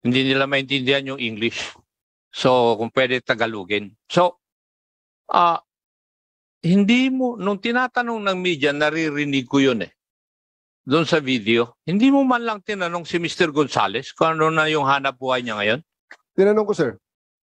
Hindi nila maintindihan yung English. So, kung pwede Tagalogin. So, hindi mo, nung tinatanong ng media, naririnig ko yun eh. Doon sa video, hindi mo man lang tinanong si Mr. Gonzales kung ano na yung hanap buhay niya ngayon? Tinanong ko, sir.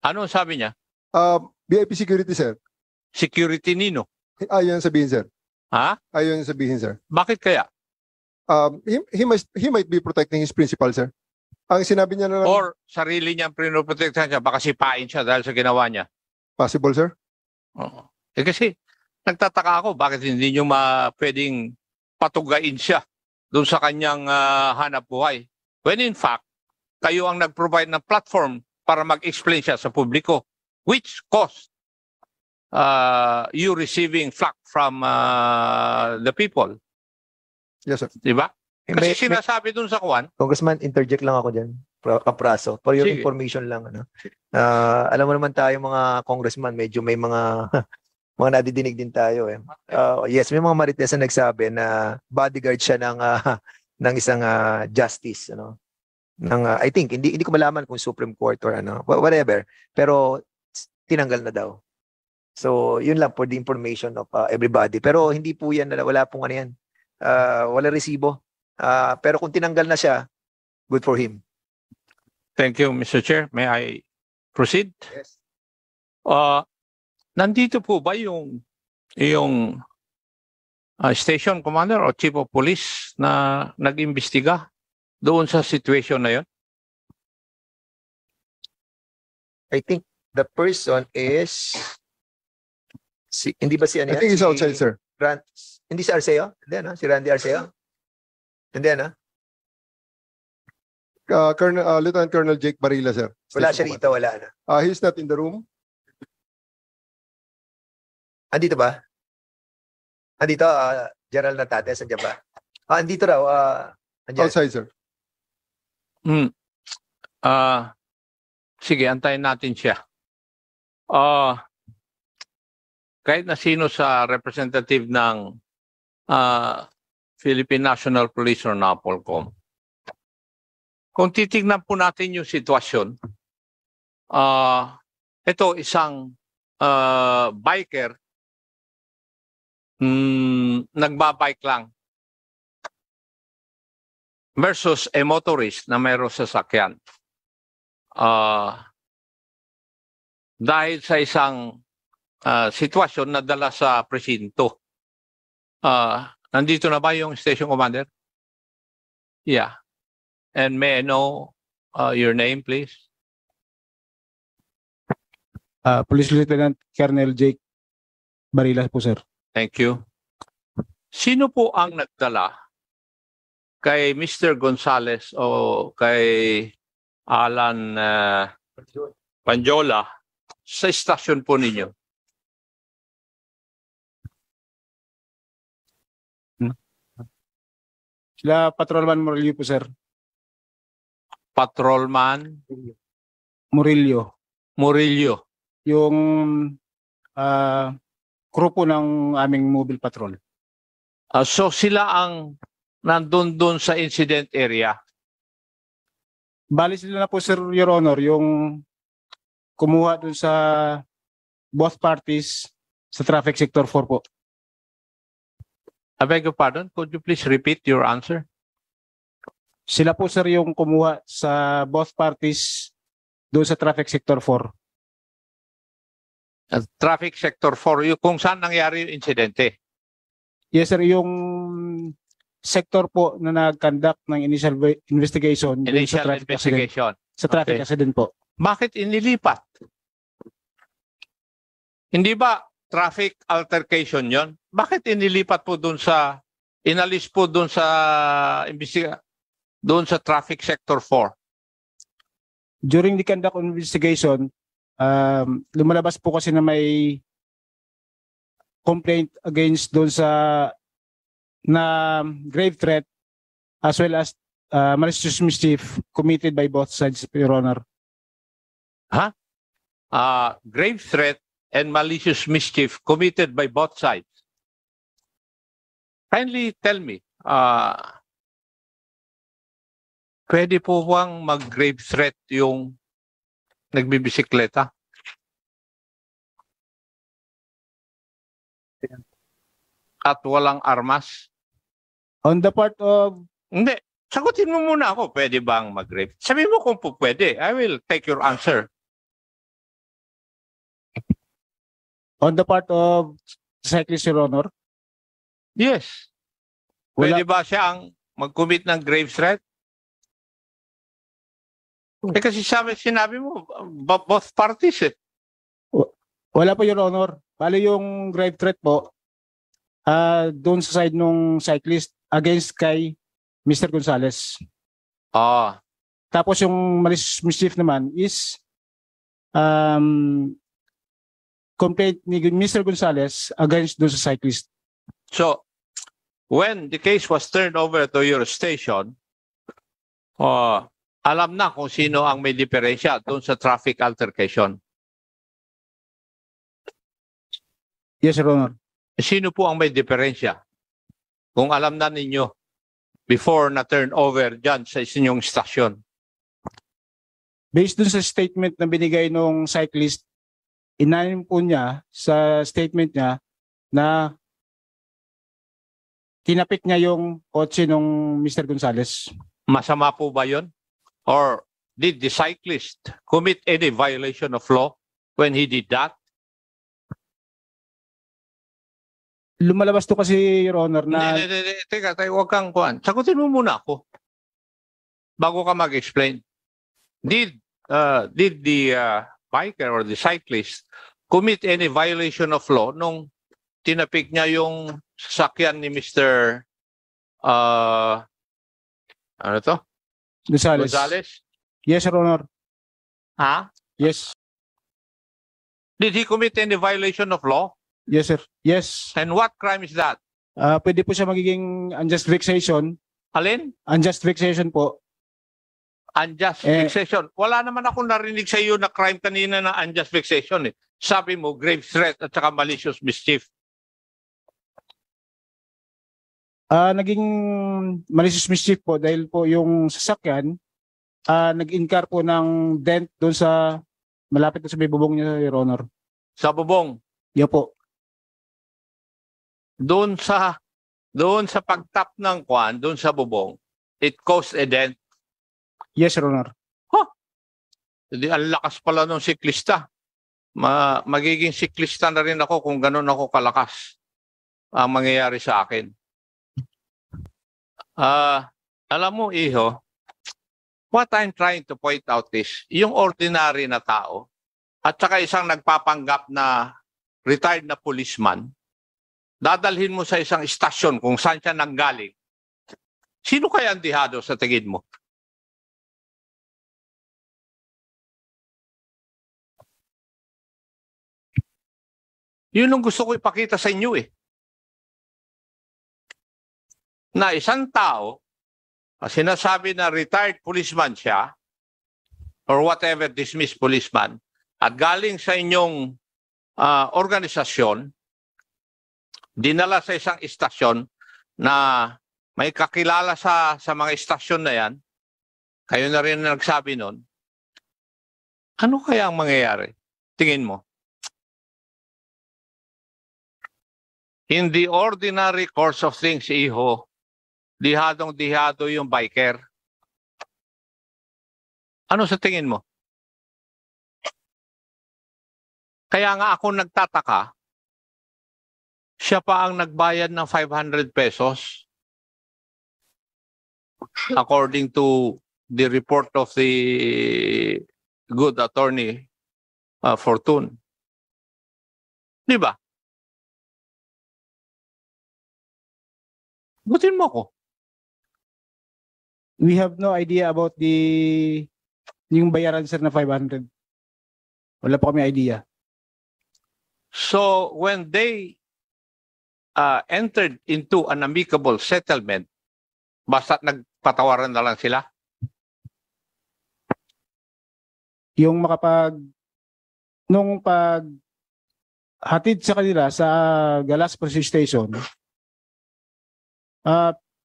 Ano sabi niya? VIP security, sir. Security nino. Ayaw yung sabihin, sir. Ha? Ayaw yung sabihin, sir. Bakit kaya? He might be protecting his principal, sir. Ang sinabi niya na lang, Or sarili niyang pinoprotektahan siya, baka sipain siya dahil sa ginawa niya. possible, sir. Oo. Kasi nagtataka ako, bakit hindi niyo pwedeng patugain siya doon sa kanyang hanap buhay? When in fact, kayo ang nag-provide ng platform para mag-explain siya sa publiko, which caused you receiving flack from the people. Yes, sir. Diba? Eh, Kasi may- sinasabi doon sa Kwan, Congressman, interject lang ako dyan. Kapraso. For your Sige. information lang. Ano. Alam mo naman tayo mga congressman, medyo may mga mga nadidinig din tayo. Eh. Yes, may mga marites na nagsabi na bodyguard siya ng, ng isang justice. Ano. I think, hindi ko malaman kung Supreme Court or ano, whatever. Pero tinanggal na daw. So, yun lang for the information of everybody. Pero hindi po yan, wala pong ano yan. Wala resibo. Pero kung tinanggal na siya, good for him. thank you, Mr. Chair. May I proceed? Yes. Nandito po ba yung station commander o chief of police na nag-imbestiga doon sa situation na yun? I think the person is hindi ba si ano I yan? think he's Si outside, sir. Hindi si Arceo? Hindi ano? Si Randy Arceo? Hindi ano? Lieutenant Colonel Jake Barilla, sir. Wala Station siya rito, wala na. Commander. He's not in the room. Andito ba? Andito, General Natates, andyan ba? Andito raw, andyan. Outside, sir. Sige, antayin natin siya. Kahit na sino sa representative ng Philippine National Police or NAPOLCOM, kung titignan po natin yung sitwasyon, ito isang biker, nagbabike lang versus a motorist na mayroong sasakyan. Dahil sa isang sitwasyon na dala sa presinto. Nandito na ba yung station commander? Yeah. And may I know your name, please? Police Lieutenant Colonel Jake Barilla po, sir. Thank you. Sino po ang nagdala kay Mr. Gonzales o kay Alan Panjola sa istasyon po ninyo? Sila Patrolman Murillo po, sir. Patrolman Murillo. Murillo. Yung crew po ng aming mobile patrol. So sila ang nandun doon sa incident area. Bali sila na po, sir, Your Honor, yung kumuha dun sa both parties sa traffic sector 4 po. I beg your pardon, could you please repeat your answer? Sila po, sir, yung kumuha sa both parties doon sa traffic sector 4. Traffic sector 4, kung saan nangyari yung insidente? Yes, sir, yung sector po na nag-conduct ng initial investigation dun Initial sa traffic accident. investigation. Sa traffic Okay. accident po. Bakit inilipat? Hindi ba traffic altercation yon? Bakit inilipat po doon sa, inalis po doon sa doon sa traffic sector 4? During the conduct of investigation, lumalabas po kasi na may complaint against doon sa na grave threat as well as malicious mischief committed by both sides, Your Honor. Grave threat and malicious mischief committed by both sides. Kindly tell me, pwede po bang mag-grave threat yung nagbibisikleta? At walang armas? On the part of Hindi. Sagutin mo muna ako, pwede bang mag-grave? Sabi mo kung po pwede. I will take your answer. cyclist, Your Honor, Yes. wala, Pwede ba siyang mag-commit ng grave threat? Kasi sinabi mo, both parties eh. wala po, Your Honor. Bali yung grave threat po, doon sa side nung cyclist against kay Mr. Gonzales. Ah, Tapos yung malicious mischief naman is complaint ni Mr. Gonzales against doon sa cyclist. so, when the case was turned over to your station, alam na kung sino ang may diferensya doon sa traffic altercation. Yes, Your Honor. Sino po ang may diferensya? Kung alam na ninyo before na turn over dyan sa inyong stasyon. Based dun sa statement na binigay nung cyclist, inanim po niya sa statement niya na tinapik niya yung kotse nung Mr. Gonzales. Masama po ba yun? Or did the cyclist commit any violation of law when he did that? Lumalabas to kasi, Your Honor, na Teka, huwag kang kuhan. Sagutin mo muna ako. Bago ka mag-explain. Did the biker or the cyclist commit any violation of law nung tinapik niya yung sasakyan ni Mr. Ano to? Gonzales. Gonzales? Yes, Your Honor. Ha? Yes. Did he commit any violation of law? Yes, sir. Yes. And what crime is that? Pwede po siya magiging unjust vexation. Alin? Unjust vexation po. Unjust vexation. Wala naman akong narinig sa iyo na crime kanina na unjust vexation eh. Sabi mo, grave threat at saka malicious mischief. Naging malicious mischief po dahil po yung sasakyan nag-incur po ng dent doon sa malapit na sa may bubong niya, Your Honor. Sa bubong. Yan po. Doon sa pagtap ng kwan, doon sa bubong, it caused a dent. Yes, Your Honor. Hindi, ang lakas pala ng siklista. Magiging siklista na rin ako kung ganun ako kalakas ang mangyayari sa akin. Alam mo, Iho, what I'm trying to point out is, yung ordinary na tao, at saka isang nagpapanggap na retired na policeman, dadalhin mo sa isang istasyon kung saan siya nanggaling. Sino kaya ang dihado sa tingin mo? Yun ang gusto ko ipakita sa inyo eh. Na isang tao, sinasabi na retired policeman siya, or whatever dismissed policeman, at galing sa inyong organisasyon, dinala sa isang istasyon na may kakilala sa mga istasyon na yan, kayo na rin nagsabi nun, ano kaya ang mangyayari? Tingin mo? In the ordinary course of things, Iho, dihadong-dihado yung biker. Ano sa tingin mo? Kaya nga ako nagtataka, siya pa ang nagbayad ng 500 pesos according to the report of the good attorney Fortune. Di ba? Butin mo ko. We have no idea about yung bayaran, sir, na 500. Wala po kami idea. So when they entered into an amicable settlement, basta nagpatawaran na lang sila? Yung nung pag hatid sa kanila sa Galas Police Station,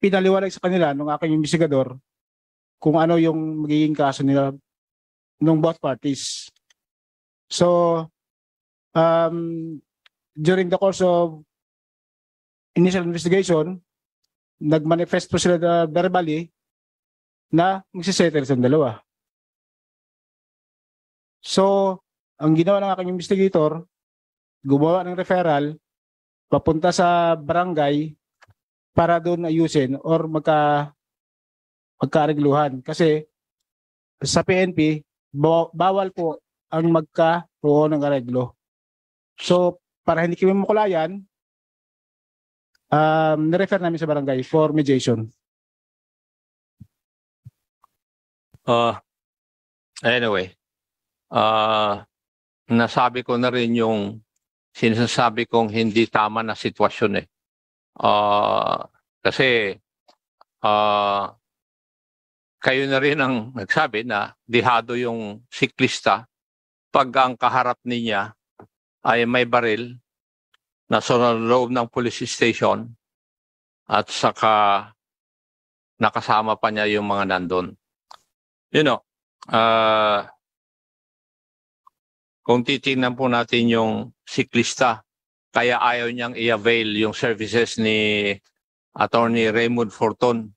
pinaliwanag sa kanila nung aking investigador kung ano yung magiging kaso nila ng both parties. So, during the course of initial investigation, nag-manifest po sila verbally na magsisettle sa dalawa. So, ang ginawa ng aking investigator, gumawa ng referral, papunta sa barangay para doon ayusin or magkaregluhan. Kasi sa PNP, bawal po ang magkaroon ng areglo. So, para hindi kami makulayan, nirefer namin sa barangay for mediation. Anyway, nasabi ko na rin yung sinasabi kong hindi tama na sitwasyon eh. Kasi kayo na rin ang nagsabi na dihado yung siklista pag ang kaharap niya ay may baril na sa loob ng police station at saka nakasama pa niya yung mga nandun. You know, kung titingnan po natin yung siklista, kaya ayaw niyang i-avail yung services ni Attorney Raymond Forton.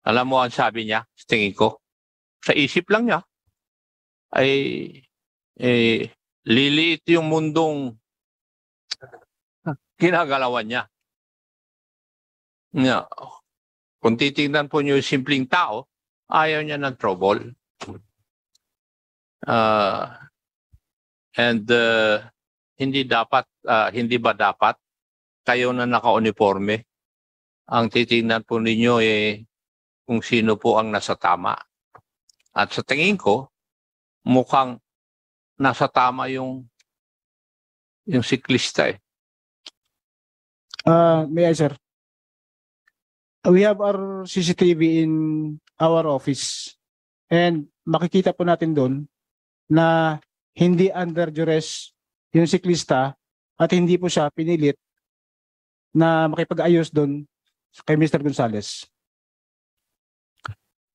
Alam mo ang sabi niya, tingin ko, sa isip lang niya, ay liliit yung mundong ginagalawan niya. Kung titingnan po niyo yung simpleng tao, ayaw niya ng trouble. Hindi ba dapat kayo na naka-uniforme ang titingnan po ninyo kung sino po ang nasa tama. At sa tingin ko, mukhang nasa tama yung siklista eh. May I, sir? We have our CCTV in our office and makikita po natin doon na hindi under duress yung siklista at hindi po siya pinilit na makipag-ayos doon kay Mr. Gonzales.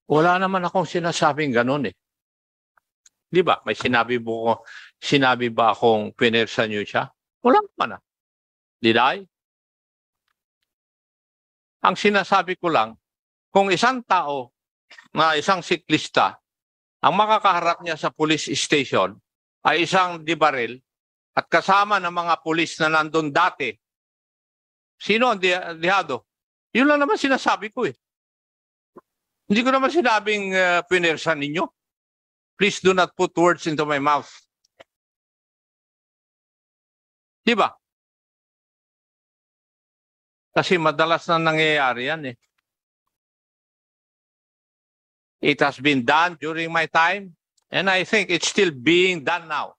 Wala naman akong sinasabing ganun eh. Di ba? May sinabi ba akong pinersa niyo siya? Wala naman ah. Did I? Ang sinasabi ko lang, kung isang tao na isang siklista, ang makakaharap niya sa police station ay isang dibaril at kasama ng mga pulis na nandun dati, sino ang dihado? Yun lang naman sinasabi ko eh. Hindi ko naman sinabing pinersa ninyo. Please do not put words into my mouth. Di ba? Kasi madalas na nangyayari yan eh. It has been done during my time and I think it's still being done now.